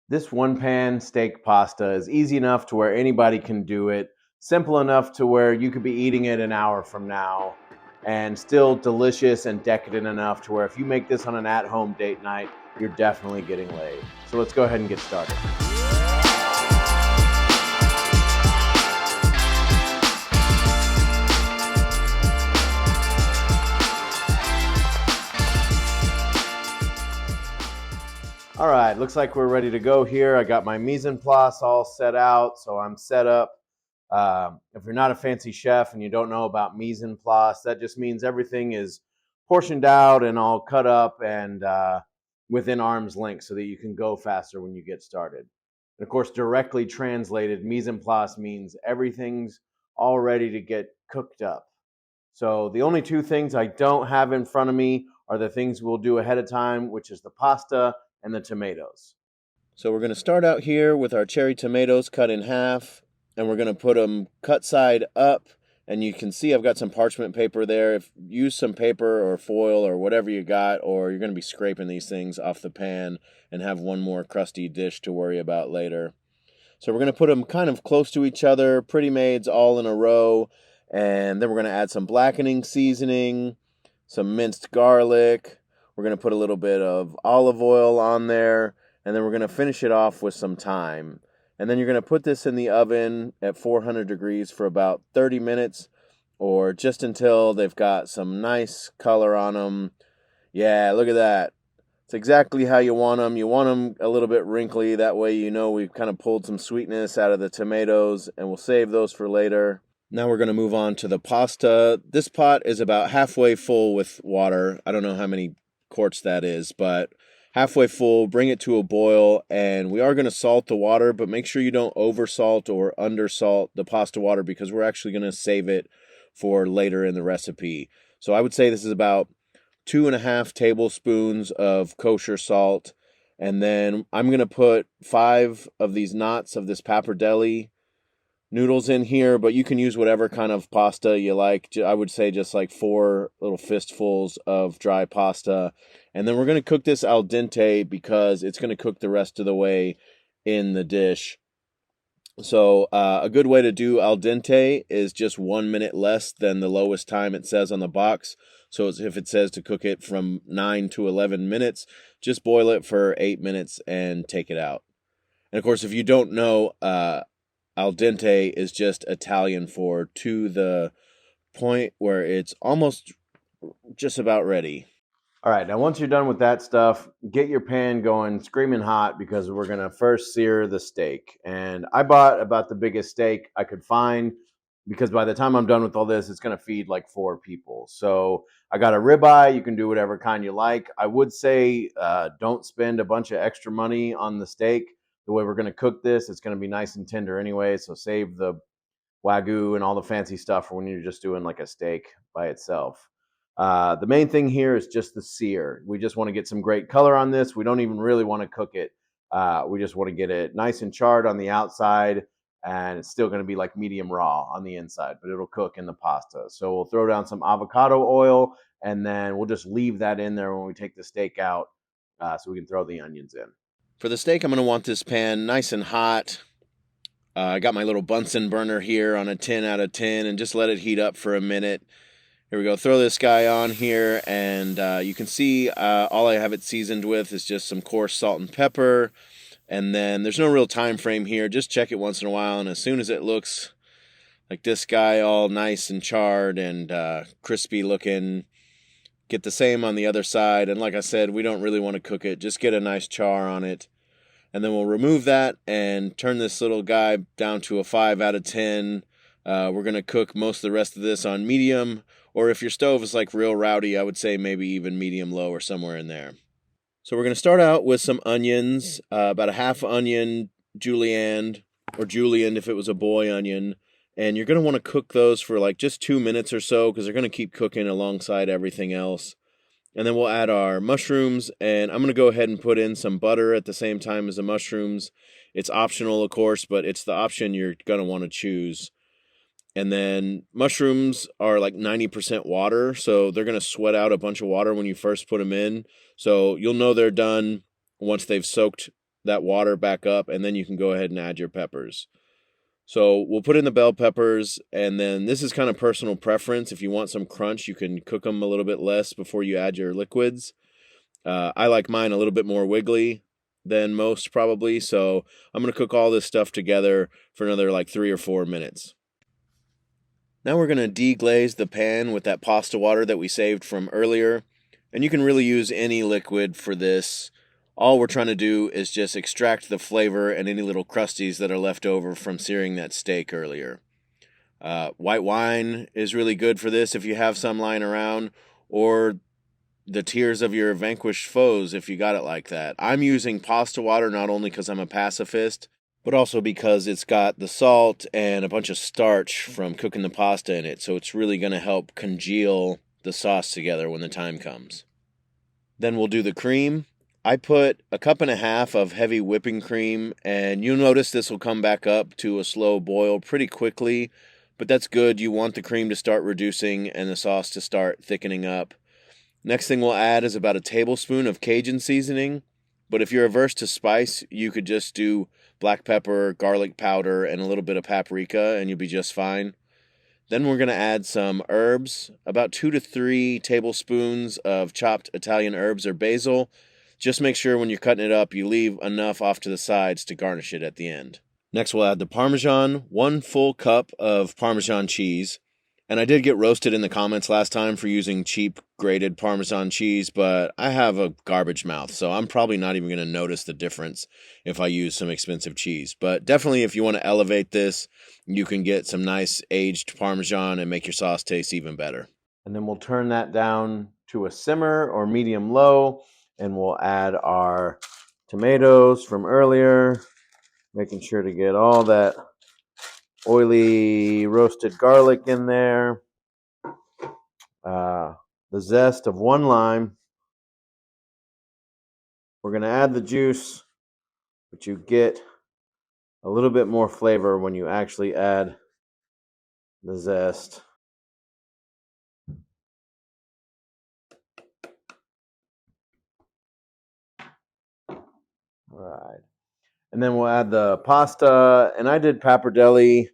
This one pan steak pasta is easy enough to where anybody can do it, simple enough to where you could be eating it an hour from now, and still delicious and decadent enough to where if you make this on an at-home date night, you're definitely getting laid. So let's go ahead and get started. All right, looks like we're ready to go here. I got my mise en place all set out, so I'm set up. If you're not a fancy chef and you don't know about mise en place, that just means everything is portioned out and all cut up and within arm's length so that you can go faster when you get started. And of course, directly translated, mise en place means everything's all ready to get cooked up. So the only two things I don't have in front of me are the things we'll do ahead of time, which is the pasta and the tomatoes. So we're going to start out here with our cherry tomatoes cut in half, and we're going to put them cut side up. And you can see I've got some parchment paper there. Use some paper or foil or whatever you got, or you're going to be scraping these things off the pan and have one more crusty dish to worry about later. So we're going to put them kind of close to each other, pretty maids all in a row. And then we're going to add some blackening seasoning, some minced garlic. We're going to put a little bit of olive oil on there, and then we're going to finish it off with some thyme. And then you're going to put this in the oven at 400 degrees for about 30 minutes, or just until they've got some nice color on them. Yeah, look at that. It's exactly how you want them. You want them a little bit wrinkly. That way you know we've kind of pulled some sweetness out of the tomatoes, and we'll save those for later. Now we're going to move on to the pasta. This pot is about halfway full with water. I don't know how many quarts that is, but halfway full. Bring it to a boil, and we are going to salt the water, but make sure you don't over salt or under salt the pasta water because we're actually going to save it for later in the recipe. So I would say this is about 2.5 tablespoons of kosher salt, and then I'm going to put 5 of these knots of this pappardelle noodles in here, but you can use whatever kind of pasta you like. I would say just like 4 little fistfuls of dry pasta. And then we're going to cook this al dente because it's going to cook the rest of the way in the dish. So a good way to do al dente is just 1 minute less than the lowest time it says on the box. So if it says to cook it from 9 to 11 minutes, just boil it for 8 minutes and take it out. And of course, if you don't know, al dente is just Italian for to the point where it's almost just about ready. All right, now once you're done with that stuff, get your pan going screaming hot because we're going to first sear the steak. And I bought about the biggest steak I could find because by the time I'm done with all this, it's going to feed like 4 people. So I got a ribeye. You can do whatever kind you like. I would say don't spend a bunch of extra money on the steak. The way we're going to cook this, it's going to be nice and tender anyway. So save the Wagyu and all the fancy stuff for when you're just doing like a steak by itself. The main thing here is just the sear. We just want to get some great color on this. We don't even really want to cook it. We just want to get it nice and charred on the outside, and it's still going to be like medium raw on the inside, but it'll cook in the pasta. So we'll throw down some avocado oil, and then we'll just leave that in there when we take the steak out so we can throw the onions in. For the steak, I'm going to want this pan nice and hot. I got my little Bunsen burner here on a 10 out of 10 and just let it heat up for a minute. Here we go. Throw this guy on here, and you can see all I have it seasoned with is just some coarse salt and pepper. And then there's no real time frame here. Just check it once in a while, and as soon as it looks like this guy all nice and charred and crispy looking, get the same on the other side. And like I said, we don't really want to cook it. Just get a nice char on it. And then we'll remove that and turn this little guy down to a 5 out of 10. We're going to cook most of the rest of this on medium. Or if your stove is like real rowdy, I would say maybe even medium low or somewhere in there. So we're going to start out with some onions, about a half onion, julienne, or julienne if it was a boy onion. And you're going to want to cook those for like just 2 minutes or so because they're going to keep cooking alongside everything else. And then we'll add our mushrooms, and I'm going to go ahead and put in some butter at the same time as the mushrooms. It's optional, of course, but it's the option you're going to want to choose. And then mushrooms are like 90% water, so they're going to sweat out a bunch of water when you first put them in. So you'll know they're done once they've soaked that water back up, and then you can go ahead and add your peppers. So we'll put in the bell peppers, and then this is kind of personal preference. If you want some crunch, you can cook them a little bit less before you add your liquids. I like mine a little bit more wiggly than most probably, so I'm going to cook all this stuff together for another like 3 or 4 minutes. Now we're going to deglaze the pan with that pasta water that we saved from earlier, and you can really use any liquid for this. All we're trying to do is just extract the flavor and any little crusties that are left over from searing that steak earlier. White wine is really good for this if you have some lying around, or the tears of your vanquished foes if you got it like that. I'm using pasta water not only because I'm a pacifist, but also because it's got the salt and a bunch of starch from cooking the pasta in it, so it's really going to help congeal the sauce together when the time comes. Then we'll do the cream. I put 1.5 cups of heavy whipping cream, and you'll notice this will come back up to a slow boil pretty quickly, but that's good. You want the cream to start reducing and the sauce to start thickening up. Next thing we'll add is about 1 tablespoon of Cajun seasoning, but if you're averse to spice, you could just do black pepper, garlic powder, and a little bit of paprika, and you'll be just fine. Then we're going to add some herbs, about 2 to 3 tablespoons of chopped Italian herbs or basil. Just make sure when you're cutting it up, you leave enough off to the sides to garnish it at the end. Next, we'll add the Parmesan, 1 full cup of Parmesan cheese. And I did get roasted in the comments last time for using cheap grated Parmesan cheese, but I have a garbage mouth, so I'm probably not even going to notice the difference if I use some expensive cheese. But definitely if you want to elevate this, you can get some nice aged Parmesan and make your sauce taste even better. And then we'll turn that down to a simmer or medium low, and we'll add our tomatoes from earlier, making sure to get all that oily roasted garlic in there, the zest of 1 lime. We're going to add the juice, but you get a little bit more flavor when you actually add the zest. All right. And then we'll add the pasta, and I did pappardelle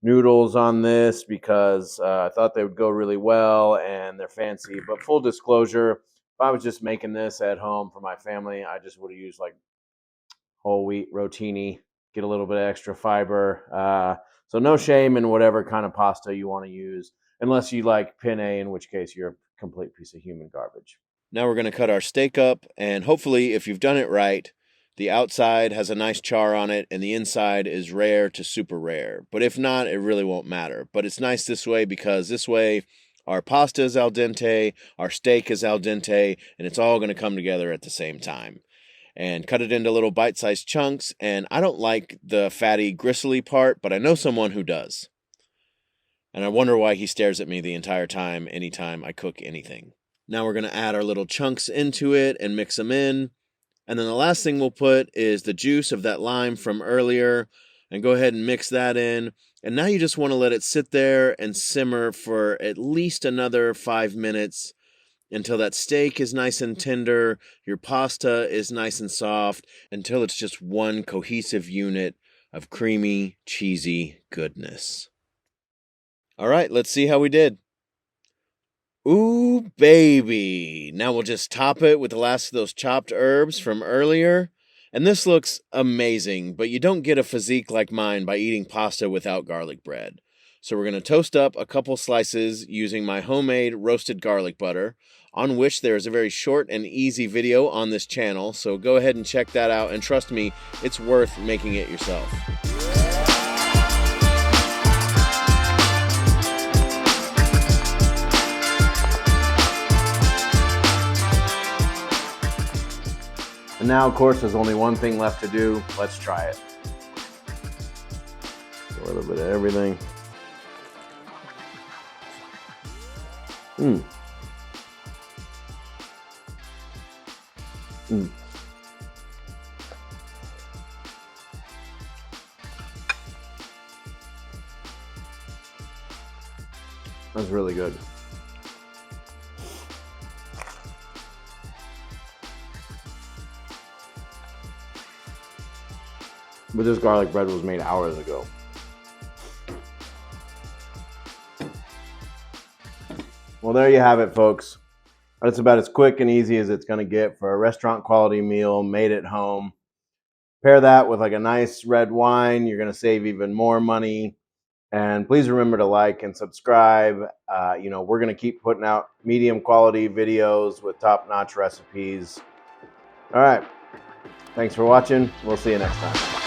noodles on this because I thought they would go really well and they're fancy. But full disclosure, if I was just making this at home for my family, I just would have used like whole wheat rotini, get a little bit of extra fiber. So no shame in whatever kind of pasta you want to use, unless you like penne, in which case you're a complete piece of human garbage. Now we're going to cut our steak up, and hopefully if you've done it right, the outside has a nice char on it, and the inside is rare to super rare. But if not, it really won't matter. But it's nice this way because this way our pasta is al dente, our steak is al dente, and it's all going to come together at the same time. And cut it into little bite-sized chunks, and I don't like the fatty, gristly part, but I know someone who does. And I wonder why he stares at me the entire time anytime I cook anything. Now we're going to add our little chunks into it and mix them in. And then the last thing we'll put is the juice of that lime from earlier, and go ahead and mix that in. And now you just want to let it sit there and simmer for at least another 5 minutes until that steak is nice and tender, your pasta is nice and soft, until it's just one cohesive unit of creamy, cheesy goodness. All right, let's see how we did. Ooh, baby. Now we'll just top it with the last of those chopped herbs from earlier. And this looks amazing, but you don't get a physique like mine by eating pasta without garlic bread. So we're going to toast up a couple slices using my homemade roasted garlic butter, on which there is a very short and easy video on this channel. So go ahead and check that out, and trust me, it's worth making it yourself. And now, of course, there's only one thing left to do. Let's try it. A little bit of everything. That's really good. But this garlic bread was made hours ago. Well, there you have it, folks. That's about as quick and easy as it's going to get for a restaurant quality meal made at home. Pair that with like a nice red wine. You're going to save even more money. And please remember to like and subscribe. We're going to keep putting out medium quality videos with top-notch recipes. All right. Thanks for watching. We'll see you next time.